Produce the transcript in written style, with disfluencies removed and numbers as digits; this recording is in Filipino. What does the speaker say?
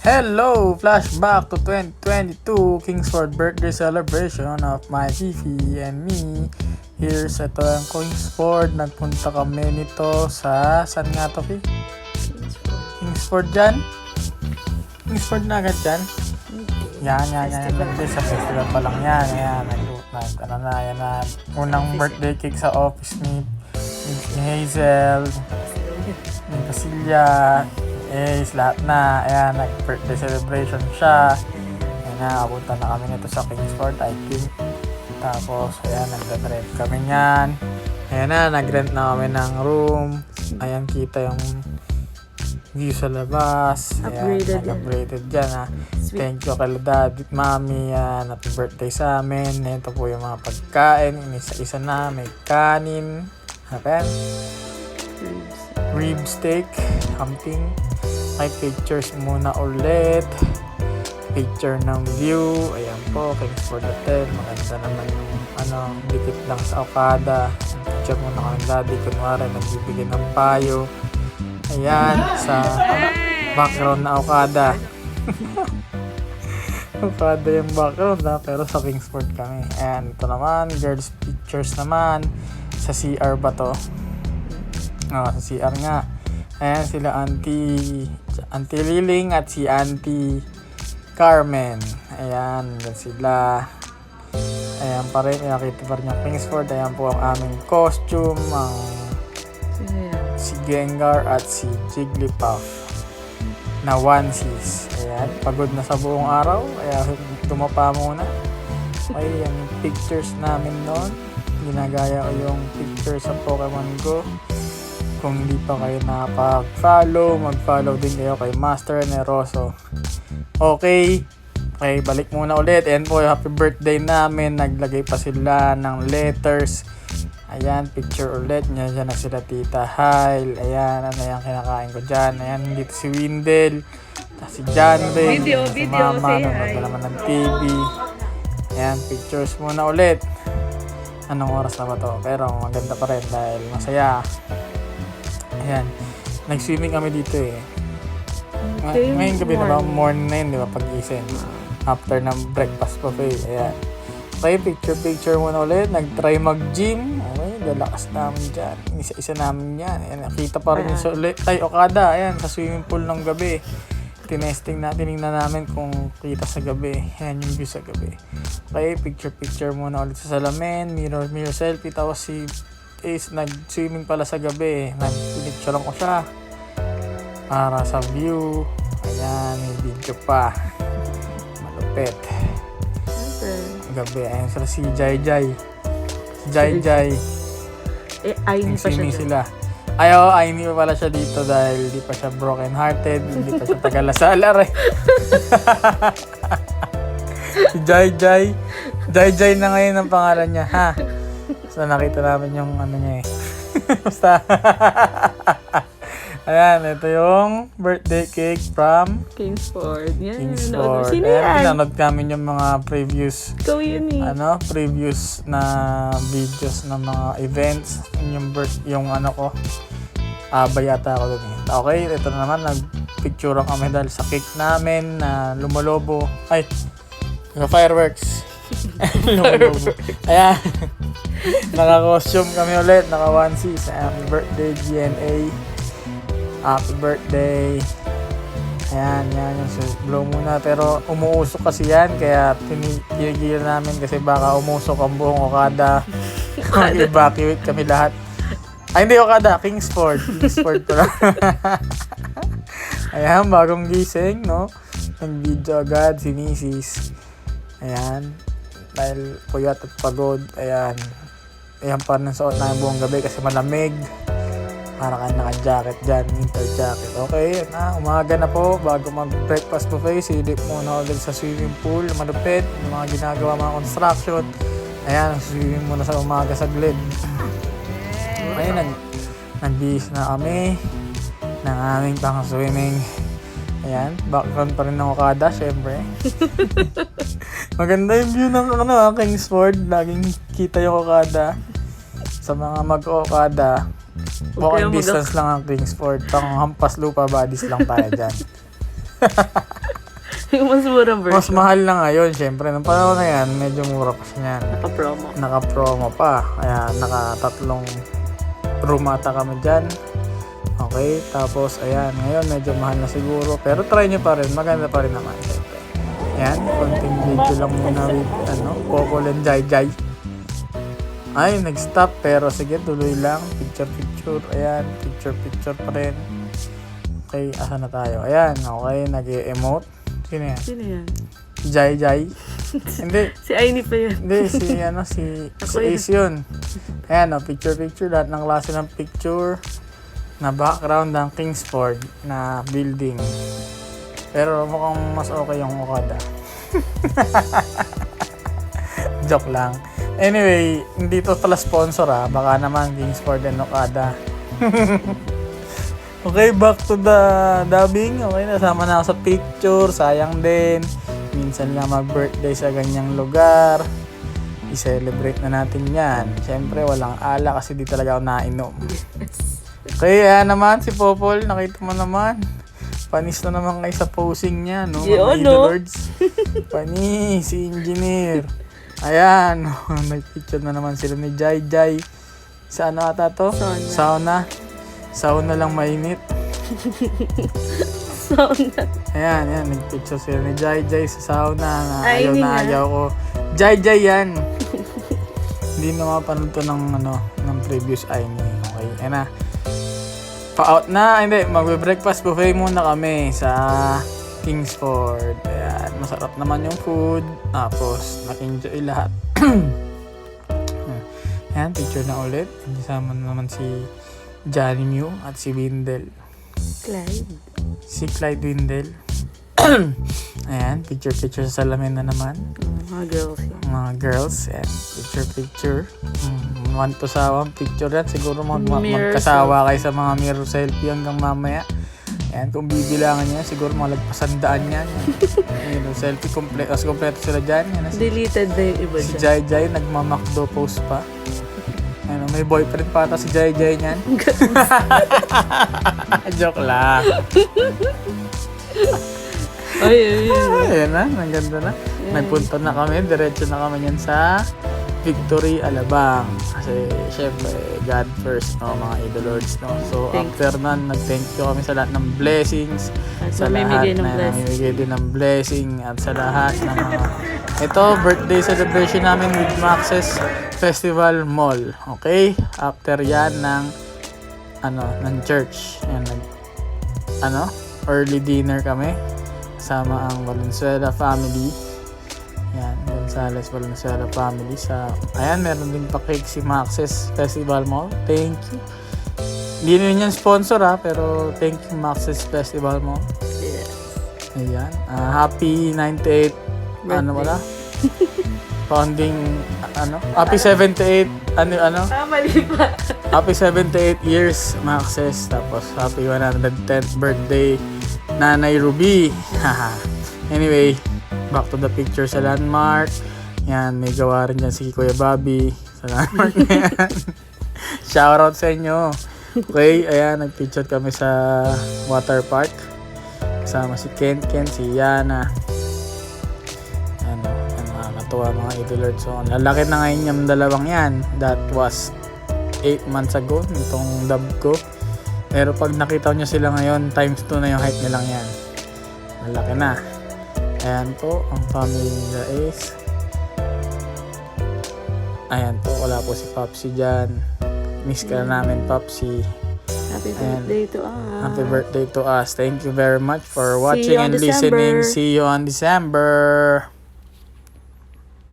Hello! Flashback to 2022 Kingsford birthday celebration of my Fifi and me. Here's ito ang Kingsford. Nagpunta kami nito sa... Saan nga to, Fi? Kingsford dyan? Kingsford na agad dyan? Yan. Birthday sa festival pa lang yan. Yan. Yan na. Unang birthday cake sa office ni Hazel. Ni Casilya. Lahat na. Ayan, nag-birthday celebration siya. Ayan na, kapunta na kami nito sa Kingsford, I think. Tapos, ayan, nag-rent kami niyan. Ayan na, nag-rent na kami ng room. Ayan, kita yung view sa labas. Ayan, nag-upgraded dyan ha. Thank you kay daddy at mami. Ayan, happy birthday sa amin. Ito po yung mga pagkain. Inisa-isa na, may kanin. Ayan. Rib steak, something. May pictures muna ulit. Picture ng view. Ayan po, Kingsford Hotel. Maganda naman yung dikit lang sa Okada. Picture muna kami daddy. Kunwari, nagbibigay ng payo. Ayan, sa background na Okada. Okada yung background ha, pero sa Kingsford kami. Ayan, ito naman, girls pictures naman. Sa CR ba to? Sa CR nga. Ayan sila Auntie Liling at si Auntie Carmen. Ayan, yan sila. Ayan pa rin, nakita pa rin yung Kingsford. Ayan po ang aming costume. Si Gengar at si Jigglypuff na onesies. Ayan, pagod na sa buong araw. Ayan, tumapa muna. Okay, yan yung pictures namin noon. Ginagaya ko yung picture sa Pokemon Go. Kung hindi pa kayo nakapag-follow, mag-follow din kayo kay Master Neroso. Okay, balik muna ulit. Ayan po yung happy birthday namin. Naglagay pa sila ng letters. Ayan, picture ulit. Diyan na sila Tita Hyle. Ayan, ano yung kinakain ko dyan. Ayan, dito si Windel. Si John Ray. Si Mama, nanonood naman ng TV. Ayan, pictures muna ulit. Anong oras na ba to? Pero maganda pa rin dahil masaya. Ayan, nag-swimming kami dito eh. Ngayon gabi na ba? Morning na yun, di ba? Pag-gising. After ng breakfast buffet. Ayan. Okay, picture muna ulit. Nag-try mag-gym. Okay, lalakas namin dyan. Isa-isa namin yan. Ayan, nakita pa rin yung Okada. Ayan, sa swimming pool ng gabi. Tinignan namin kung kita sa gabi. Ayan yung view sa gabi. Okay, picture muna ulit sa salamin. Mirror selfie. Tapos si nag-swimming pala sa gabi. Nag-pinicturean ko siya para sa view. Ayan, may video pa. Malupit. Gabi. Ayan sila si Jai. Aini pa siya sila. Aini pa pala siya dito dahil di pa siya broken hearted. Hindi pa siya taga-Lasalar eh. Si Jai na ngayon ang pangalan niya ha. So nakita namin yung niya eh. Basta. Ayan, ito yung birthday cake from Kingsford. Yan. Kingsford. Sino Ayan, yan? pinanood namin yung mga previous Ikaw yun eh. previous na videos ng mga events. Yung ko. Bayata ako dun eh. Okay, ito na naman. Nagpicturean kami dahil sa cake namin na lumolobo. Ay, fireworks. Lumolobo. Ayan. Naka-costume kami ulit. Naka-onesies. Happy birthday, GNA. Happy birthday. Ayan. So, blow muna. Pero umuusok kasi yan. Kaya tinigil namin kasi baka umusok ang buong Okada. Mag-evacuate kami lahat. Ay, hindi Okada. Kingsford pala. Ayan. Bagong gising, no? Nag-video agad si Mrs. Ayan. Dahil puyat at pagod. Ayan. Ayan pa rin suot namin buong gabi kasi malamig. Para ka naka-jacket dyan, winter jacket. Okay, umaga na po. Bago mag-breakfast buffet, silip muna ulit sa swimming pool. Malupit, yung mga ginagawa, mga construction. Ayan, swimming muna sa umaga sa glid. Okay, nag-bihis na kami ng aming pang-swimming. Ayan, background pa rin ng Okada, syempre. Maganda yung view ng Kingsford. Laging kita yung Okada. Sa mga mag-Okada, walking distance lang ang Kingsford. Pang hampas lupa bodies lang tayo dyan. Yung mas murang version. Mas mahal na ngayon, syempre. Nung panahon na yan, medyo mura pa siya yan. Naka-promo. Naka-promo pa. Kaya naka-3 room ata kami dyan. Okay, tapos ayan, ngayon medyo mahal na siguro. Pero try nyo pa rin, maganda pa rin naman. Syempre. Ayan, konting video lang muna with Popol and Jai Jai. Ay, nag-stop pero sige, tuloy lang. Picture. Ayan, picture pa rin. Okay, asa na tayo? Ayan, okay, nag-emote. Sino yan? Sino yan? Jai Jai. Hindi. Si Aini pa yan. Hindi, si Ace yun. Ayan, picture. Lahat ng klase ng picture na background ng Kingsford na building. Pero mukhang mas okay yung Okada. Joke lang. Anyway, hindi to pala sponsor baka naman Kingsford and Okada. Okay, back to the dubbing. Okay, nasama na ako sa picture. Sayang din. Minsan nga mag-birthday sa ganyang lugar. I-celebrate na natin yan. Siyempre, walang ala kasi di talaga ako nainom. Okay, ayan naman si Popol. Nakita mo naman. Panis na naman kayo sa posing niya, no? Mga idolords. Panis, si engineer. Ayan, nag-picture na naman sila ni Jai Jai. Sa ano ata to? Sauna lang mainit. Sauna. Ayan, nag-picture sila ni Jai Jai sa sauna. Ay, Ayaw ko. Jai Jai yan. Hindi na mapanood to ng previous Aini. Okay, ayan na. Pa-out na. Hindi, magbe-breakfast buffet muna kami sa Kingsford. Ayan, masarap naman yung food. Tapos, nak-enjoy lahat. Ayan, picture na ulit. Kasama na naman si Johnny Mew at si Windel. Clyde. Si Clyde Windel. Ayan, picture sa salamin na naman. Mga girls yan. Mga girls. Ayan, picture. One to sa one picture yan. Siguro magkasawa kayo sa mga mirror selfie hanggang mamaya. Ayan, kung bibilangan niya, siguro mga lagpasandaan yan. Ayan, selfie kompleto sila dyan. Ayan, Deleted na yung iba si dyan. Jai nagmamakdo post pa. Ano, may boyfriend pa ata si Jai niyan. Joke lang. Ay. Ayan na, ang ganda na. Nagpunta na kami, diretso na kami yan sa Victory Alabang. Kasi syempre, God first, no, mga idolords, no. So after nun, nag-thank you kami sa lahat ng blessings. Sa lahat na namimigay din ng blessing. At sa lahat ng mga... Ito, birthday celebration namin with Max's Festival Mall. Okay? After yan ng church. Yan, early dinner kami. Kasama ang Valenzuela family. Yan, Gonzales Valenzuela family. Ayan, meron din pa cake si Max's Festival Mall. Thank you. Hindi rin yan sponsor pero thank you Max's Festival Mall. Yes. Ayan. Happy 98 wala? Founding happy 78 Mali pa. happy 78 years Max's, tapos happy 110th birthday Nanay Ruby. Anyway, back to the picture sa landmark. Yan, may gawa rin dyan si Kuya Bobby sa landmark na yan. Shoutout sa inyo. Okay, ayan, nag-picture kami sa water park. Kasama si Ken, si Yana. Nakakatuwa mga idolords. So, ang lalaki na ngayon yung dalawang yan. That was 8 months ago, itong dub ko. Pero pag nakita nyo sila ngayon, times 2 na yung height nilang yan. Lalaki na. Ayan po, ang family nila is... Ayan po, wala po si Popsi dyan. Miss ka na namin, Popsi. Happy birthday to us. Happy birthday to us. Thank you very much for watching and listening. See you on December.